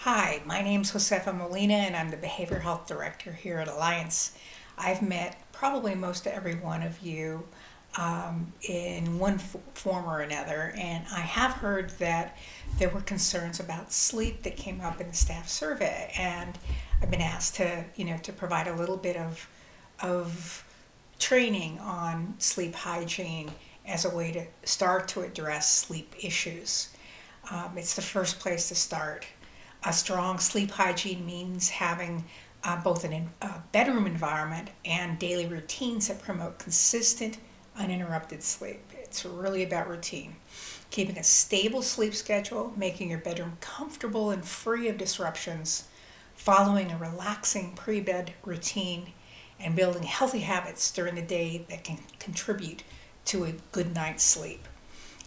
Hi, my name's Josefa Molina, and I'm the Behavioral Health Director here at Alliance. I've met probably most every one of you in one form or another, and I have heard that there were concerns about sleep that came up in the staff survey, and I've been asked to provide a little bit of training on sleep hygiene as a way to start to address sleep issues. It's the first place to start. A strong sleep hygiene means having both a bedroom environment and daily routines that promote consistent, uninterrupted sleep. It's really about routine. Keeping a stable sleep schedule, making your bedroom comfortable and free of disruptions, following a relaxing pre-bed routine, and building healthy habits during the day that can contribute to a good night's sleep.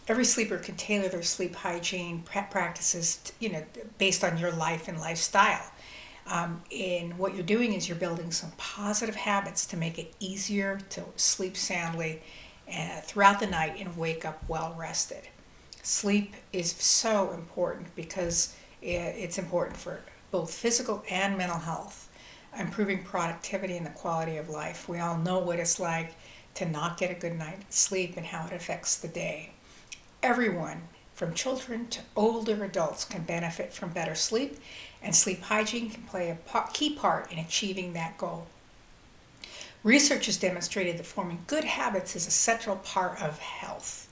Every sleeper can tailor their sleep hygiene practices, based on your life and lifestyle. And what you're doing is you're building some positive habits to make it easier to sleep soundly throughout the night and wake up well rested. Sleep is so important because it's important for both physical and mental health, improving productivity and the quality of life. We all know what it's like to not get a good night's sleep and how it affects the day. Everyone, from children to older adults, can benefit from better sleep, and sleep hygiene can play a key part in achieving that goal. Research has demonstrated that forming good habits is a central part of health.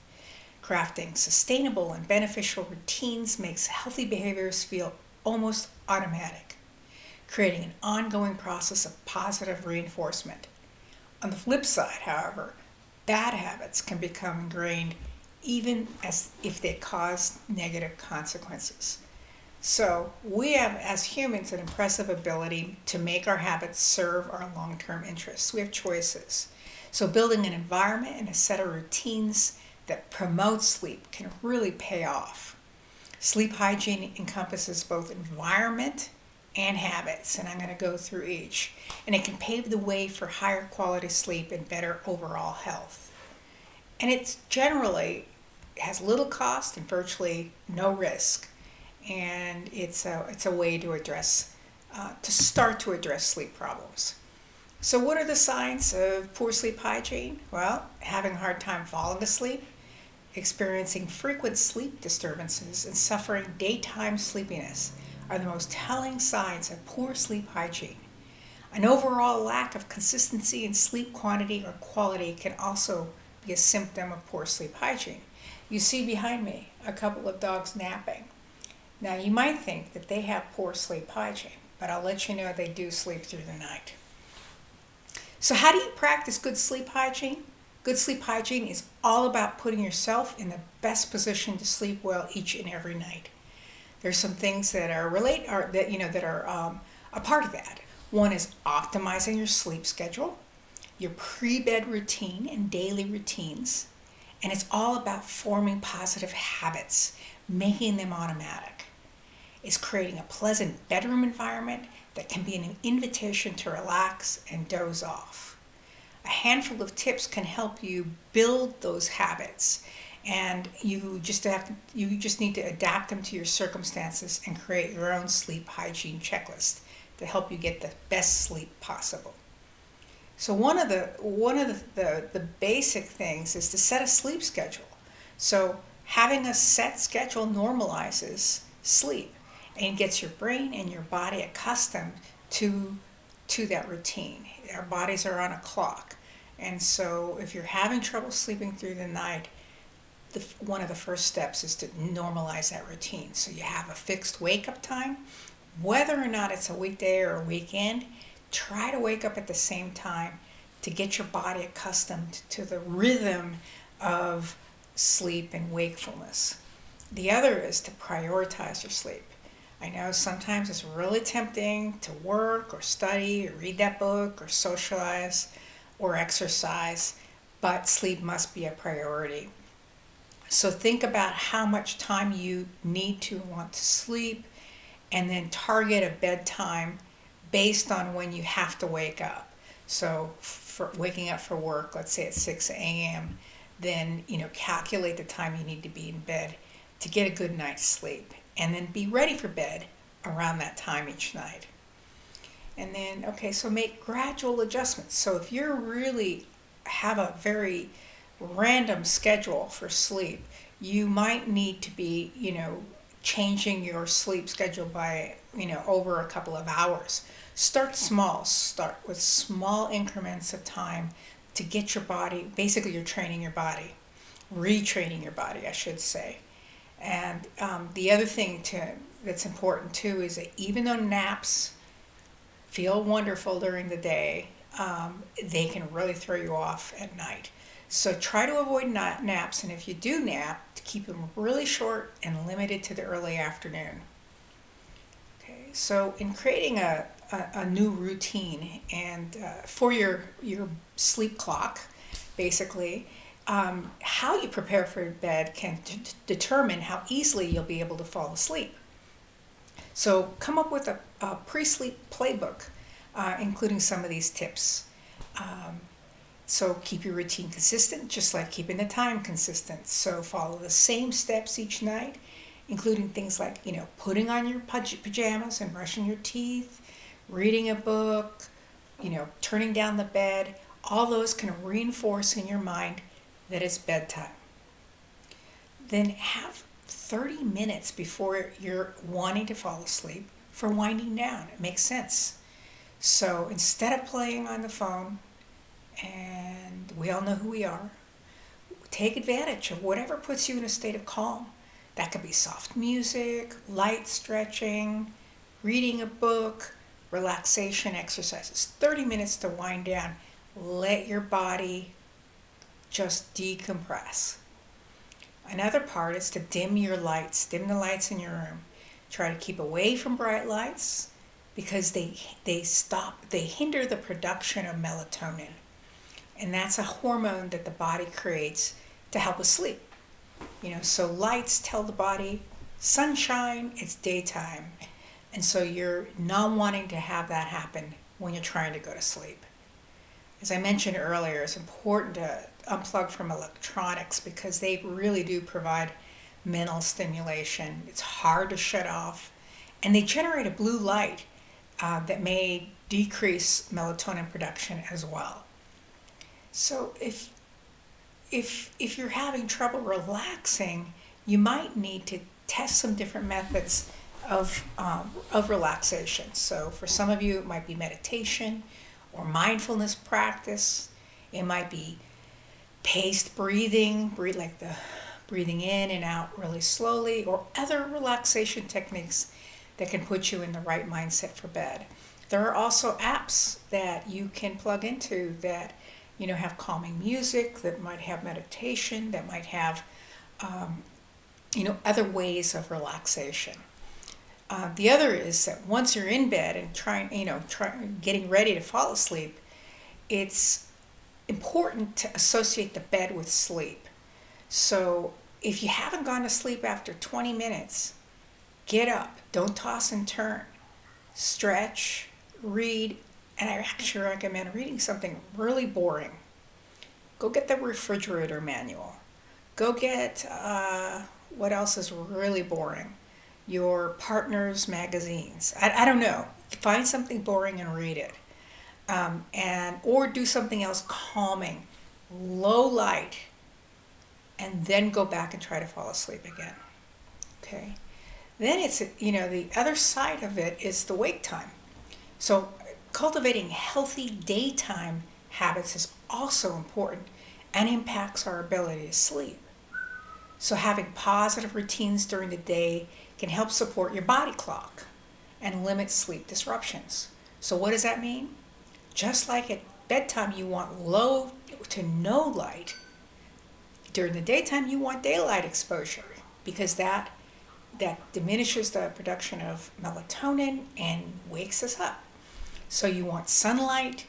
Crafting sustainable and beneficial routines makes healthy behaviors feel almost automatic, creating an ongoing process of positive reinforcement. On the flip side, however, bad habits can become ingrained even as if they cause negative consequences. So we have, as humans, an impressive ability to make our habits serve our long-term interests. We have choices. So building an environment and a set of routines that promote sleep can really pay off. Sleep hygiene encompasses both environment and habits, and I'm going to go through each. And it can pave the way for higher quality sleep and better overall health. And it's generally has little cost and virtually no risk, and it's a way to start to address sleep problems. So, what are the signs of poor sleep hygiene? Well, having a hard time falling asleep, experiencing frequent sleep disturbances, and suffering daytime sleepiness are the most telling signs of poor sleep hygiene. An overall lack of consistency in sleep quantity or quality can also be a symptom of poor sleep hygiene. You see behind me a couple of dogs napping. Now you might think that they have poor sleep hygiene, but I'll let you know they do sleep through the night. So how do you practice good sleep hygiene? Good sleep hygiene is all about putting yourself in the best position to sleep well each and every night. There's some things that are a part of that. One is optimizing your sleep schedule, your pre-bed routine and daily routines. And it's all about forming positive habits, making them automatic. It's creating a pleasant bedroom environment that can be an invitation to relax and doze off. A handful of tips can help you build those habits, and you just need to adapt them to your circumstances and create your own sleep hygiene checklist to help you get the best sleep possible. So one of the basic things is to set a sleep schedule. So having a set schedule normalizes sleep and gets your brain and your body accustomed to that routine. Our bodies are on a clock. And so if you're having trouble sleeping through the night, one of the first steps is to normalize that routine. So you have a fixed wake-up time. Whether or not it's a weekday or a weekend, try to wake up at the same time to get your body accustomed to the rhythm of sleep and wakefulness. The other is to prioritize your sleep. I know sometimes it's really tempting to work or study or read that book or socialize or exercise, but sleep must be a priority. So think about how much time you need to want to sleep, and then target a bedtime based on when you have to wake up. So for waking up for work, let's say at 6 a.m., then calculate the time you need to be in bed to get a good night's sleep, and then be ready for bed around that time each night. And then, okay, so make gradual adjustments. So if you're really have a very random schedule for sleep, you might need to be, changing your sleep schedule by, over a couple of hours. Start small. Start with small increments of time to get your body, basically you're training your body, retraining your body, I should say. And the other thing that's important too is that even though naps feel wonderful during the day, they can really throw you off at night. So try to avoid naps, and if you do nap, to keep them really short and limited to the early afternoon. Okay, so in creating a new routine and for your sleep clock, basically, how you prepare for bed can determine how easily you'll be able to fall asleep. So come up with a pre-sleep playbook, including some of these tips. So keep your routine consistent, just like keeping the time consistent. So follow the same steps each night, including things like, putting on your pajamas and brushing your teeth, reading a book, turning down the bed. All those can reinforce in your mind that it's bedtime. Then have 30 minutes before you're wanting to fall asleep for winding down. It makes sense. So instead of playing on the phone, and we all know who we are, take advantage of whatever puts you in a state of calm. That could be soft music, light stretching, reading a book, relaxation exercises. 30 minutes to wind down. Let your body just decompress. Another part is to dim the lights in your room. Try to keep away from bright lights because they hinder the production of melatonin. And that's a hormone that the body creates to help us sleep. So lights tell the body, sunshine, it's daytime. And so you're not wanting to have that happen when you're trying to go to sleep. As I mentioned earlier, it's important to unplug from electronics because they really do provide mental stimulation. It's hard to shut off. And they generate a blue light that may decrease melatonin production as well. So if you're having trouble relaxing, you might need to test some different methods of relaxation. So for some of you, it might be meditation or mindfulness practice. It might be paced breathing, breathing in and out really slowly, or other relaxation techniques that can put you in the right mindset for bed. There are also apps that you can plug into that have calming music, that might have meditation, that might have other ways of relaxation. The other is that once you're in bed and getting ready to fall asleep, it's important to associate the bed with sleep. So if you haven't gone to sleep after 20 minutes, get up, don't toss and turn, stretch, read, and I actually recommend reading something really boring. Go get the refrigerator manual. Go get, what else is really boring? Your partner's magazines. I don't know. Find something boring and read it. Or do something else calming, low light, and then go back and try to fall asleep again. Okay? Then it's, the other side of it is the wake time. So cultivating healthy daytime habits is also important and impacts our ability to sleep. So having positive routines during the day can help support your body clock and limit sleep disruptions. So what does that mean? Just like at bedtime you want low to no light, during the daytime you want daylight exposure because that diminishes the production of melatonin and wakes us up. So you want sunlight,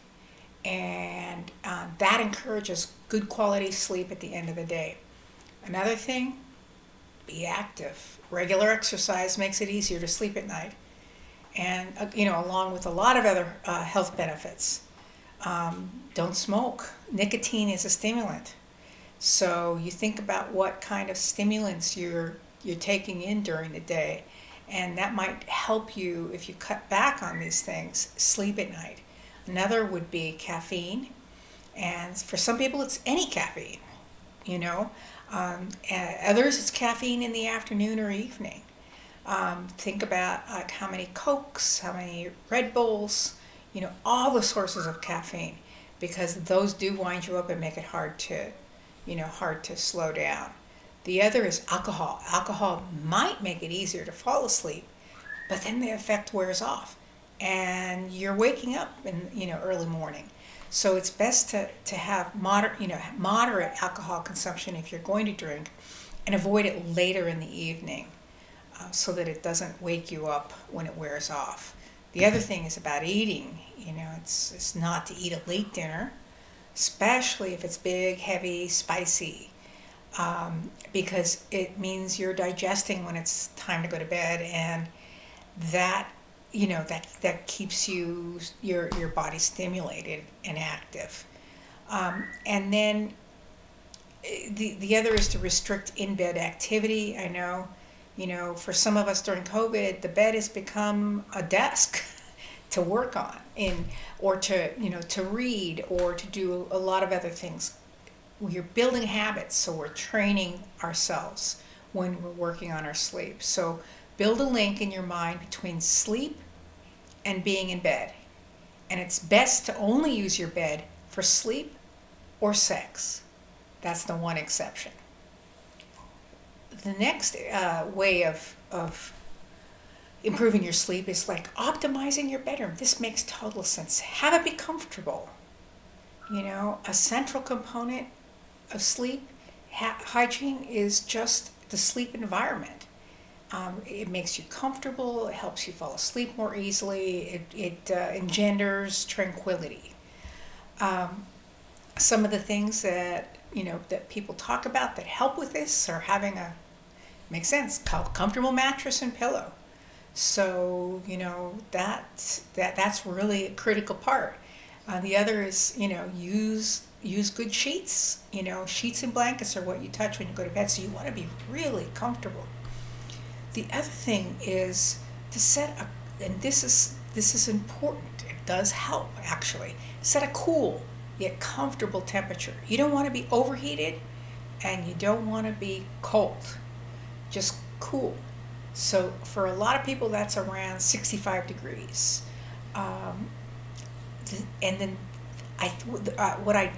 and that encourages good quality sleep at the end of the day. Another thing, be active. Regular exercise makes it easier to sleep at night, and along with a lot of other health benefits. Don't smoke. Nicotine is a stimulant, so you think about what kind of stimulants you're taking in during the day, and that might help you if you cut back on these things, sleep at night. Another would be caffeine, and for some people it's any caffeine, you know. And others it's caffeine in the afternoon or evening. Think about like how many Cokes, how many Red Bulls, all the sources of caffeine, because those do wind you up and make it hard to slow down. The other is alcohol. Alcohol might make it easier to fall asleep, but then the effect wears off, and you're waking up in early morning. So it's best to have moderate alcohol consumption if you're going to drink, and avoid it later in the evening, so that it doesn't wake you up when it wears off. The other thing is about eating. It's not to eat a late dinner, especially if it's big, heavy, spicy, because it means you're digesting when it's time to go to bed, and that that keeps your body stimulated and active. And then the other is to restrict in bed activity. I know, for some of us during COVID, the bed has become a desk to work on, or to read, or to do a lot of other things. We're building habits, so we're training ourselves when we're working on our sleep. So build a link in your mind between sleep and being in bed. And it's best to only use your bed for sleep or sex. That's the one exception. The next way of improving your sleep is like optimizing your bedroom. This makes total sense. Have it be comfortable. A central component of sleep hygiene is just the sleep environment. It makes you comfortable. It helps you fall asleep more easily. It engenders tranquility. Some of the things that that people talk about that help with this are having makes sense, comfortable mattress and pillow. So that's really a critical part. The other is use good sheets. Sheets and blankets are what you touch when you go to bed, so you want to be really comfortable. The other thing is to and this is important. It does help actually. Set a cool yet comfortable temperature. You don't want to be overheated, and you don't want to be cold. Just cool. So for a lot of people, that's around 65 degrees. And then what I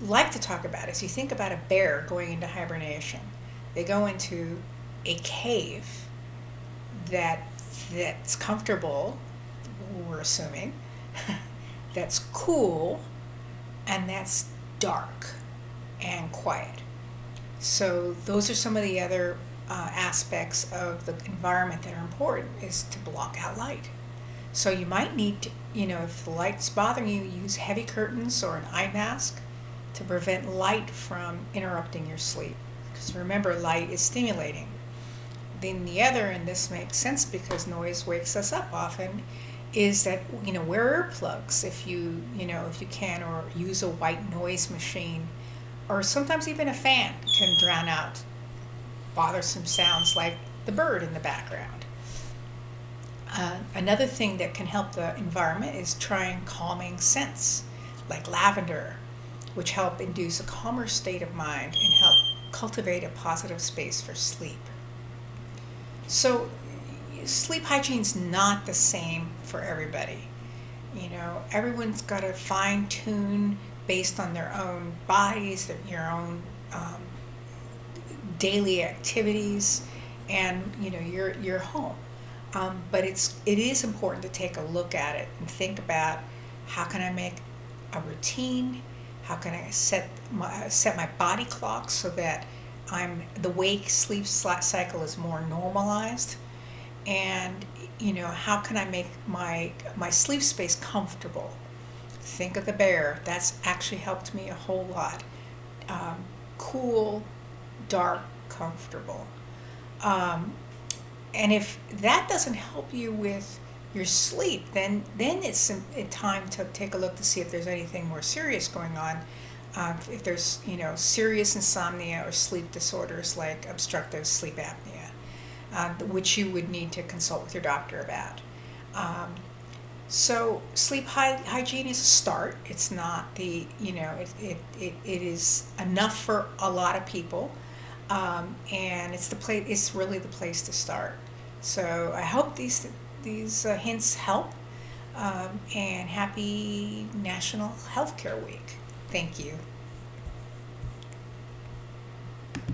like to talk about is, you think about a bear going into hibernation. They go into a cave that's comfortable, we're assuming, that's cool, and that's dark and quiet. So those are some of the other aspects of the environment that are important, is to block out light. So you might need to, if the light's bothering you, use heavy curtains or an eye mask to prevent light from interrupting your sleep. Because remember, light is stimulating. Then the other, and this makes sense because noise wakes us up often, is that wear earplugs if you can, or use a white noise machine, or sometimes even a fan can drown out bothersome sounds like the bird in the background. Another thing that can help the environment is trying calming scents like lavender, which help induce a calmer state of mind and help cultivate a positive space for sleep. So sleep hygiene's not the same for everybody. Everyone's got to fine tune based on their own bodies, your own daily activities, and your home. But it is important to take a look at it and think about, how can I make a routine? How can I set my body clock so that the wake sleep cycle is more normalized? And how can I make my sleep space comfortable? Think of the bear. That's actually helped me a whole lot. Cool, dark, comfortable. And if that doesn't help you with your sleep, then it's time to take a look to see if there's anything more serious going on. If there's serious insomnia or sleep disorders like obstructive sleep apnea. which you would need to consult with your doctor about. Um, so sleep hygiene is a start. It's not the, it is enough for a lot of people. And it's really the place to start. So I hope these hints help. And happy National Healthcare Week. Thank you.